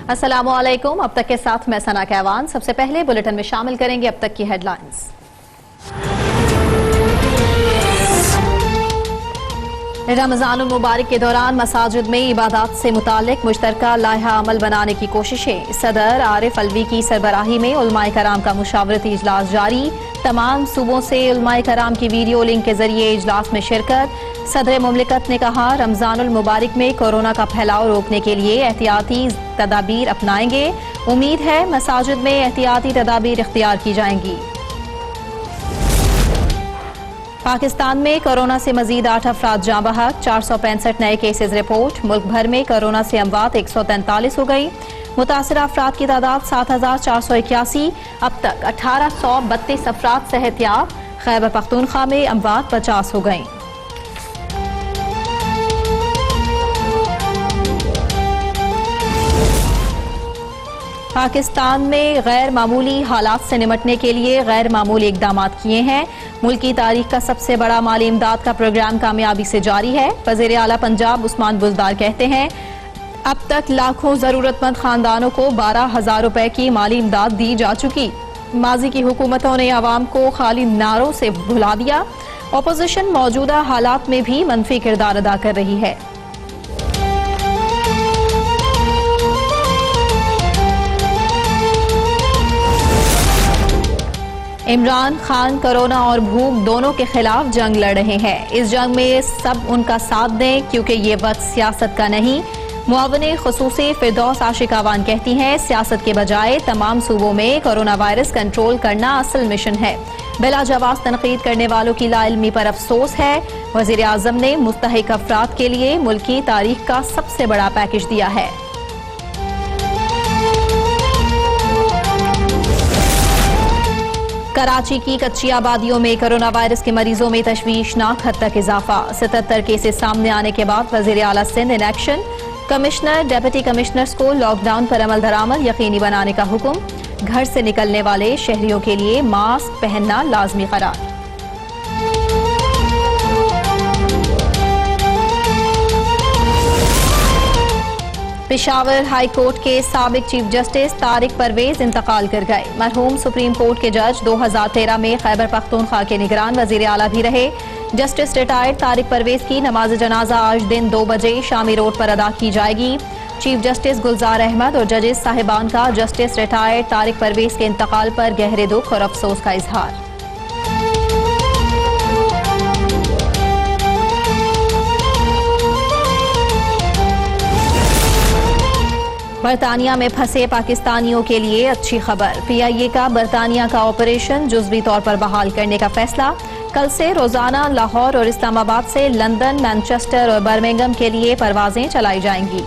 अस्सलामुअलैकुम। अब तक के साथ मैं सना कहवान। सबसे पहले बुलेटिन में शामिल करेंगे अब तक की हेडलाइंस। रमजानुल मुबारक के दौरान मसाजिद में इबादत से मुतालिक मुश्तरका लाइहा अमल बनाने की कोशिशें। सदर आरिफ अलवी की सरबराही में उलमाए कराम का मुशावरती इजलास जारी। तमाम सूबों से उलमाए कराम की वीडियो लिंक के जरिए इजलास में शिरकत। सदर मुमलिकत ने कहा, रमजानुल मुबारक में कोरोना का फैलाव रोकने के लिए एहतियाती तदाबीर अपनाएंगे। उम्मीद है मसाजिद में एहतियाती तदाबीर इख्तियार की जाएंगी। पाकिस्तान में कोरोना से मजीद 8 अफराद जाँ बहक। 465 नए केसेज रिपोर्ट। मुल्क भर में कोरोना से अमवात 143 हो गई। मुतासरा अफराद की तादाद 7481। अब तक 1832 अफराद सेहतियाब। खैबर पख्तूनख्वा में अमवात 50 हो गई। पाकिस्तान में गैर मामूली हालात से निपटने के लिए गैर मामूली इकदाम किए हैं। मुल्क की तारीख का सबसे बड़ा माली इमदाद का प्रोग्राम कामयाबी से जारी है। वज़ीर आला पंजाब उस्मान बुज़दार कहते हैं, अब तक लाखों जरूरतमंद खानदानों को 12,000 रुपए की माली इमदाद दी जा चुकी। माजी की हुकूमतों ने आवाम को खाली नारों से भुला दिया। अपोजिशन मौजूदा हालात में भी मनफी किरदार अदा कर रही है। इमरान खान कोरोना और भूख दोनों के खिलाफ जंग लड़ रहे हैं। इस जंग में सब उनका साथ दें क्योंकि ये वक्त सियासत का नहीं। मुआवने खुसूसी फिरदौस आशिकावान कहती हैं, सियासत के बजाय तमाम सूबों में कोरोना वायरस कंट्रोल करना असल मिशन है। बिला जवाब तनकीद करने वालों की लाइल्मी पर अफसोस है। वजीर आजम ने मुस्तहिक अफराद के लिए मुल्क की तारीख का सबसे बड़ा पैकेज दिया है। कराची की कच्ची आबादियों में कोरोना वायरस के मरीजों में तशवीशनाक हद तक इजाफा। 77 केसेस सामने आने के बाद वज़ीर आला Sindh in action. Commissioner deputy commissioners को लॉकडाउन पर अमल दरामद यकीनी बनाने का हुक्म। घर से निकलने वाले शहरियों के लिए मास्क पहनना लाजमी करार। पेशावर हाई कोर्ट के साबिक चीफ जस्टिस तारिक परवेज इंतकाल कर गए। मरहूम सुप्रीम कोर्ट के जज 2013 में खैबर पख्तूनख्वा के निगरान वजीर आला भी रहे। जस्टिस रिटायर्ड तारिक परवेज की नमाज जनाजा आज दिन 2 बजे शामी रोड पर अदा की जाएगी। चीफ जस्टिस गुलजार अहमद और जजेस साहिबान का जस्टिस रिटायर्ड तारिक परवेज के इंतकाल पर गहरे दुख और अफसोस का इजहार। बरतानिया में फंसे पाकिस्तानियों के लिए अच्छी खबर। PIA का बरतानिया का ऑपरेशन जुज़वी तौर पर बहाल करने का फैसला। कल से रोजाना लाहौर और इस्लामाबाद से लंदन, मैनचेस्टर और बर्मिंघम के लिए परवाजें चलाई जाएंगी।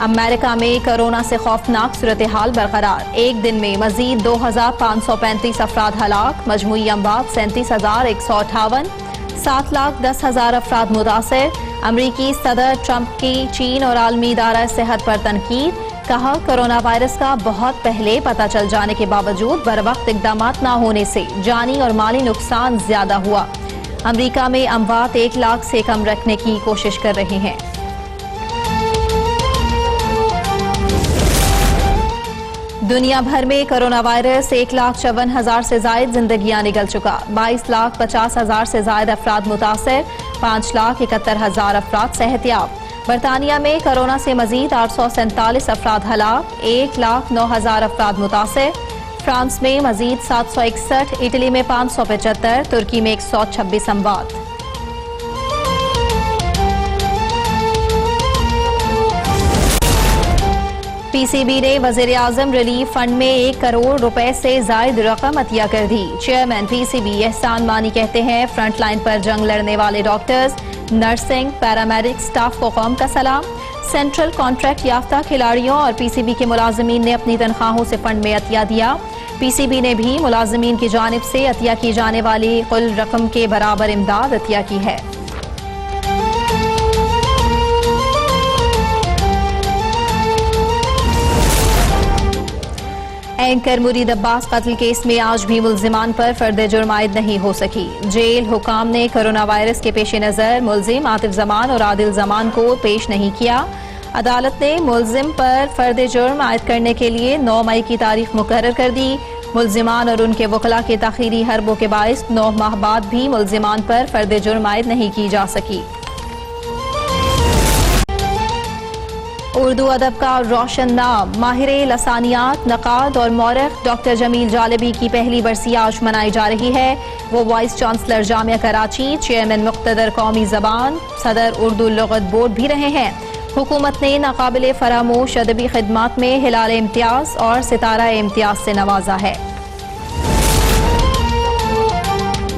अमेरिका में कोरोना से खौफनाक सूरत हाल बरकरार। एक दिन में मजीद 2535 अफराद हलाक। मजमूई अमवात 37,158। 7,10,000 अफराद मुतासर। अमरीकी सदर ट्रंप की चीन और आलमी इदारा सेहत पर तनकीद। कहा, कोरोना वायरस का बहुत पहले पता चल जाने के बावजूद बरवक्त इकदाम न होने से जानी और माली नुकसान ज्यादा हुआ। अमरीका में अमवात 1 लाख से कम रखने की कोशिश कर रहे हैं। दुनिया भर में कोरोना वायरस 1,54,000 से जायद जिंदगियां निगल चुका। 22,50,000 से जायद अफराद मुतासर। 5,71,000 अफराद सेहतियाब। बरतानिया में कोरोना से मजीद 847 अफराद हलाक। 1,09,000 अफराद मुतासर। फ्रांस में मजीद 761। इटली में 575। तुर्की में 126 अमवात। PCB ने वज़ीर आज़म रिलीफ फंड में 1 करोड़ रुपए से जायद रकम अतिया कर दी। चेयरमैन PCB एहसान मानी कहते हैं, फ्रंट लाइन पर जंग लड़ने वाले डॉक्टर्स, नर्सिंग, पैरामेडिक स्टाफ को कौम का सलाम। सेंट्रल कॉन्ट्रैक्ट याफ्ता खिलाड़ियों और PCB के मुलाजमीन ने अपनी तनख्वाहों से फंड में अतिया दिया। PCB ने भी मुलाजमीन की जानिब से अतिया की जाने वाली कुल रकम के बराबर इमदाद अतिया की है। एंकर मुरीद अब्बास कत्ल केस में आज भी मुल्जिमान पर फर्द जुर्म आयद नहीं हो सकी। जेल हुकाम ने कोरोना वायरस के पेश नज़र मुल्जिम आतिफ जमान और आदिल जमान को पेश नहीं किया। अदालत ने मुल्जिम पर फर्द जुर्म आयद करने के लिए 9 मई की तारीख मुकर्रर कर दी। मुल्जिमान और उनके वकला के ताखीरी हरबों के बायस 9 माह बाद भी मुल्जिमान पर फर्द जुर्म आयद नहीं की जा सकी। उर्दू अदब का रोशन नाम माहिर लसानियात, नकाद और मौरख डॉक्टर जमील जालिबी की पहली बरसी आज मनाई जा रही है। वो vice chancellor Jamia Karachi, chairman Muqtadra Qaumi Zaban, सदर उर्दू लुगत बोर्ड भी रहे हैं। हुकूमत ने नाकाबिले फरामोश अदबी खिदमात में हिलाल इम्तियाज और सितारा इम्तियाज से नवाजा है।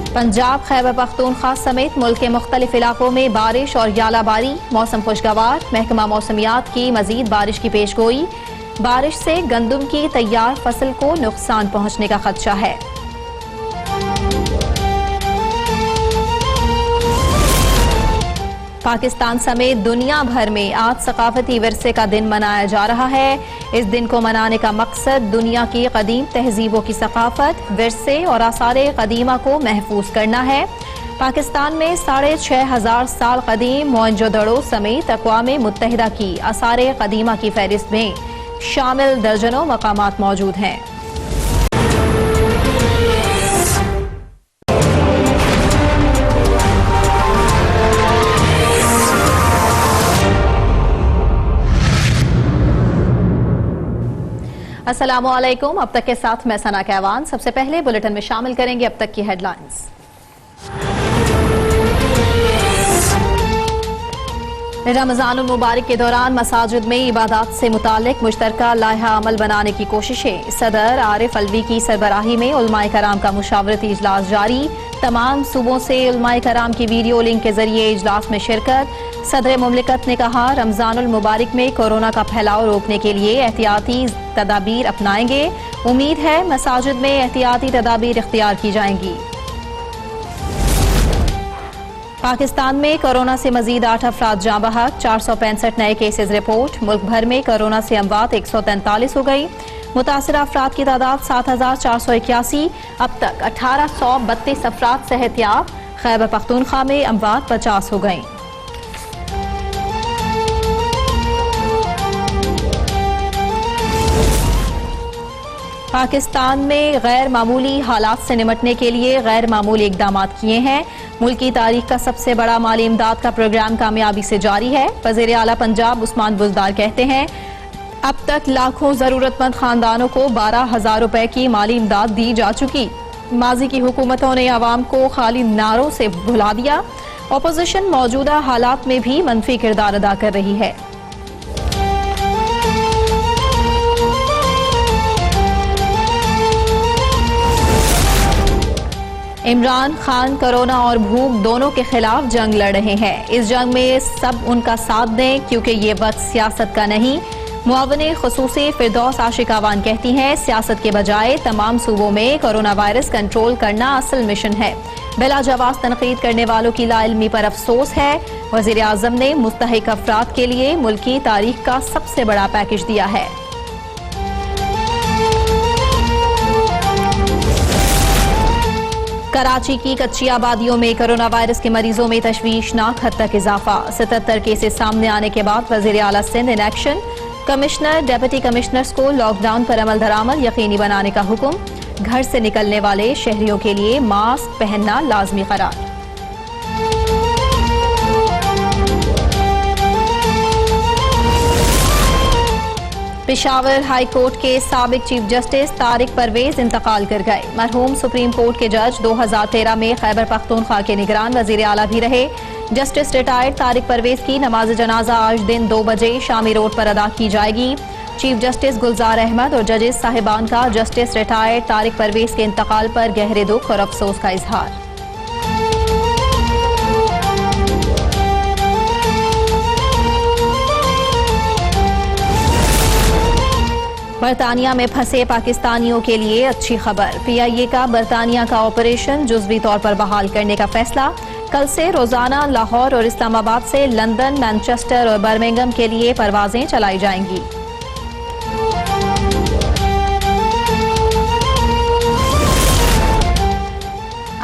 पंजाब, खैबर पख्तूनख्वा समेत मुल्क के मुख्तलिफ इलाकों में बारिश और यालाबारी, मौसम खुशगवार। महकमा मौसमियात की मजीद बारिश की पेशगोई। बारिश से गंदम की तैयार फसल को नुकसान पहुंचने का खदशा है। पाकिस्तान समेत दुनिया भर में आज सकाफती विरसे का दिन मनाया जा रहा है। इस दिन को मनाने का मकसद दुनिया की कदीम तहजीबों की सकाफत, विरसे और आसार कदीमा को महफूज करना है। पाकिस्तान में 6500 साल कदीम मोहनजोदड़ो समेत अक़वाम मुत्तहिदा की आसार कदीमा की फहरिस्त में शामिल दर्जनों मकामात मौजूद हैं। अस्सलामुअलैकुम। अब तक के साथ मैं सना कहवान। सबसे पहले बुलेटिन में शामिल करेंगे अब तक की हेडलाइंस। रमजानुल मुबारक के दौरान मसाजिद में इबादत से मुतालिक मुश्तरका लाइहा अमल बनाने की कोशिशें। सदर आरिफ अलवी की सरबराही में उलमाए कराम का मुशावरती इजलास जारी। तमाम सूबों से उलमाए कराम की वीडियो लिंक के जरिए इजलास में शिरकत। सदर मुमलिकत ने कहा, रमजानुल मुबारक में कोरोना का फैलाव रोकने के लिए एहतियाती तदाबीर अपनाएंगे। उम्मीद है मसाजिद में एहतियाती तदाबीर इख्तियार की जाएंगी। पाकिस्तान में कोरोना से मजीद 8 अफराद जाँ बहक, 465 नए केसेज रिपोर्ट। मुल्क भर में कोरोना से अमवात 143 हो गई। मुतासरा अफराद की तादाद 7481। अब तक 1832 अफराद सेहतियाब। खैबर पख्तूनख्वा में अमवात 50 हो गई। पाकिस्तान में गैर मामूली हालात से निपटने के लिए गैर मामूली इकदाम किए हैं। मुल्क की तारीख का सबसे बड़ा माली इमदाद का प्रोग्राम कामयाबी से जारी है। वज़ीर आला पंजाब उस्मान बुज़दार कहते हैं, अब तक लाखों जरूरतमंद खानदानों को 12,000 रुपए की माली इमदाद दी जा चुकी। माजी की हुकूमतों ने आवाम को खाली नारों से भुला दिया। अपोजिशन मौजूदा हालात में भी मनफी किरदार अदा कर रही है। इमरान खान कोरोना और भूख दोनों के खिलाफ जंग लड़ रहे हैं। इस जंग में सब उनका साथ दें क्योंकि ये वक्त सियासत का नहीं। मुआवने खुसूसी फिरदौस आशिकावान कहती हैं, सियासत के बजाय तमाम सूबों में कोरोना वायरस कंट्रोल करना असल मिशन है। बिला जवाब तनकीद करने वालों की लाइल्मी पर अफसोस है। वज़ीर आज़म ने मुस्तहिक अफराद के लिए मुल्की तारीख का सबसे बड़ा पैकेज दिया है। कराची की कच्ची आबादियों में कोरोना वायरस के मरीजों में तशवीशनाक हद तक इजाफा। 77 केसेस सामने आने के बाद वज़ीर आला Sindh in action. Commissioner deputy commissioners को लॉकडाउन पर अमल दरामद यकीनी बनाने का हुक्म। घर से निकलने वाले शहरियों के लिए मास्क पहनना लाजमी करार। पेशावर हाई कोर्ट के साबिक चीफ जस्टिस तारिक परवेज इंतकाल कर गए। मरहूम सुप्रीम कोर्ट के जज 2013 में खैबर पख्तूनख्वा के निगरान वजीर आला भी रहे। जस्टिस रिटायर्ड तारिक परवेज की नमाज जनाजा आज दिन 2 बजे शामी रोड पर अदा की जाएगी। चीफ जस्टिस गुलजार अहमद और जजेस साहिबान का जस्टिस रिटायर्ड तारिक परवेज के इंतकाल पर गहरे दुख और अफसोस का इजहार। बरतानिया में फंसे पाकिस्तानियों के लिए अच्छी खबर। PIA का बरतानिया का ऑपरेशन जुज़वी तौर पर बहाल करने का फैसला। कल से रोजाना लाहौर और इस्लामाबाद से लंदन, मैनचेस्टर और बर्मिंघम के लिए परवाजें चलाई जाएंगी।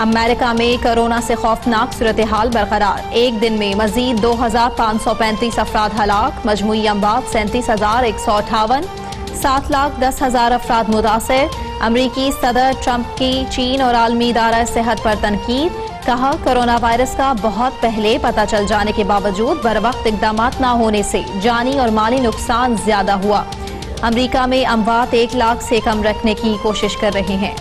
अमेरिका में कोरोना से खौफनाक सूरत हाल बरकरार, एक दिन में मजीद 2535 अफराद हलाक, मजमूई अमवात 37,158, 7,10,000 अफराद मुतासर। अमरीकी सदर ट्रंप की चीन और आलमी इदारा सेहत पर तनकीद, कहा कोरोना वायरस का बहुत पहले पता चल जाने के बावजूद बरवक्त इकदाम न होने से जानी और माली नुकसान ज्यादा हुआ। अमरीका में अमवात 1 लाख से कम रखने की कोशिश कर रहे हैं।